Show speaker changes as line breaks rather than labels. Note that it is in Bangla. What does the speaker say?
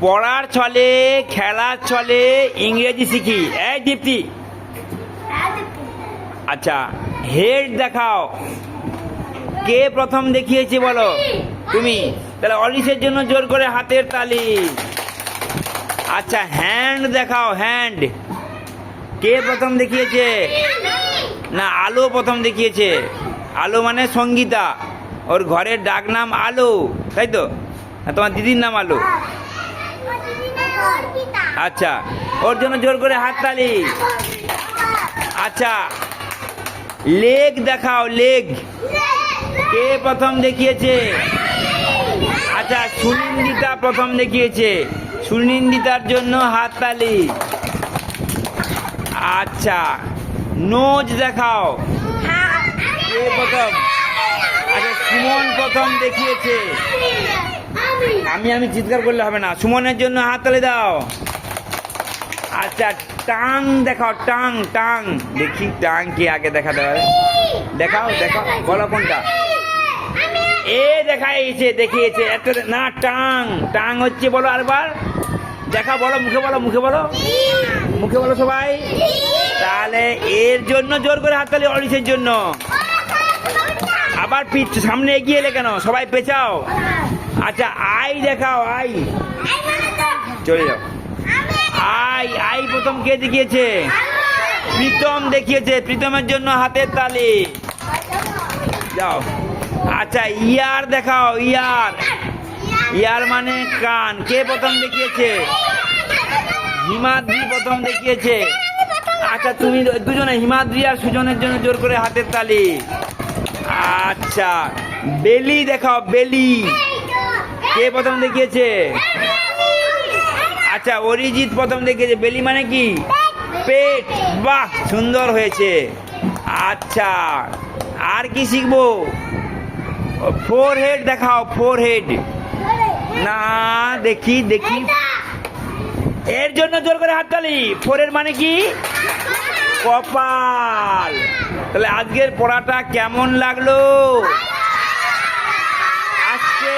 পড়ার ছলে, খেলার ছলে ইংরেজি শিখি। এই দীপ্তি, আচ্ছা হেড দেখাও। কে প্রথম দেখিয়েছে বলো? তুমি। তাহলে অলিসের জন্য জোর করে হাতের তালি। আচ্ছা হ্যান্ড দেখাও, হ্যান্ড। কে প্রথম দেখিয়েছে? না, আলো প্রথম দেখিয়েছে। আলো মানে সঙ্গীতা, ওর ঘরের ডাক নাম আলো, তাই তো? তোমার দিদির নাম আলো। আচ্ছা, ওর জন্য জোর করে হাততালি। আচ্ছা লেগ দেখাও, লেগ। কে প্রথম দেখিয়েছে? আচ্ছা সুনিন্দিতা প্রথম দেখিয়েছে। সুনিন্দিতার জন্য হাততালি। আচ্ছা নোজ দেখাও। কে প্রথম? আচ্ছা সুমন প্রথম দেখিয়েছে। আমি চিৎকার করলে হবে না, সুমনের জন্য হাততালি দাও। আচ্ছা টাং দেখাও, টাং। টাং দেখি, টাং কি আগে দেখাতে হবে? দেখাও, দেখাও, বলো কোনটা? এ দেখাইছে, দেখিয়েছে একটা। না, টাং। টাং হচ্ছে, বলো আরেকবার দেখা, বলো মুখে, বলো মুখে, বলো মুখে, বলো সবাই। তাহলে এর জন্য জোর করে হাততালি, অলিসের জন্য। আবার সামনে এগিয়ে এলে কেন? সবাই পেছাও। আচ্ছা আই দেখাও, আই। চলে যাও। আই, আই প্রথম কে দেখিয়েছে? প্রীতম দেখিয়েছে। প্রীতমের জন্য হাতের তালি। যাও। আচ্ছা ইয়ার দেখাও, ইয়ার। ইয়ার মানে কান। কে প্রথম দেখিয়েছে? হিমাদ্রি প্রথম দেখিয়েছে। আচ্ছা তুমি দুজনে, হিমাদ্রি আর সুজনের জন্য জোর করে হাতের তালি। আচ্ছা বেলি দেখাও, বেলি। কে প্রথম দেখিয়েছে? আচ্ছা অরিজিৎ প্রথম দেখিয়েছে। বেলি মানে কি? পেট। বাহ, সুন্দর হয়েছে। আচ্ছা আর কি শিখবো? ফোর হেড দেখাও, ফোর হেড। না, দেখি দেখি। এর জন্য জোর করে হাততালি। ফোরের মানে কি? কপাল। তাহলে আজকের পড়াটা কেমন লাগলো? আজকে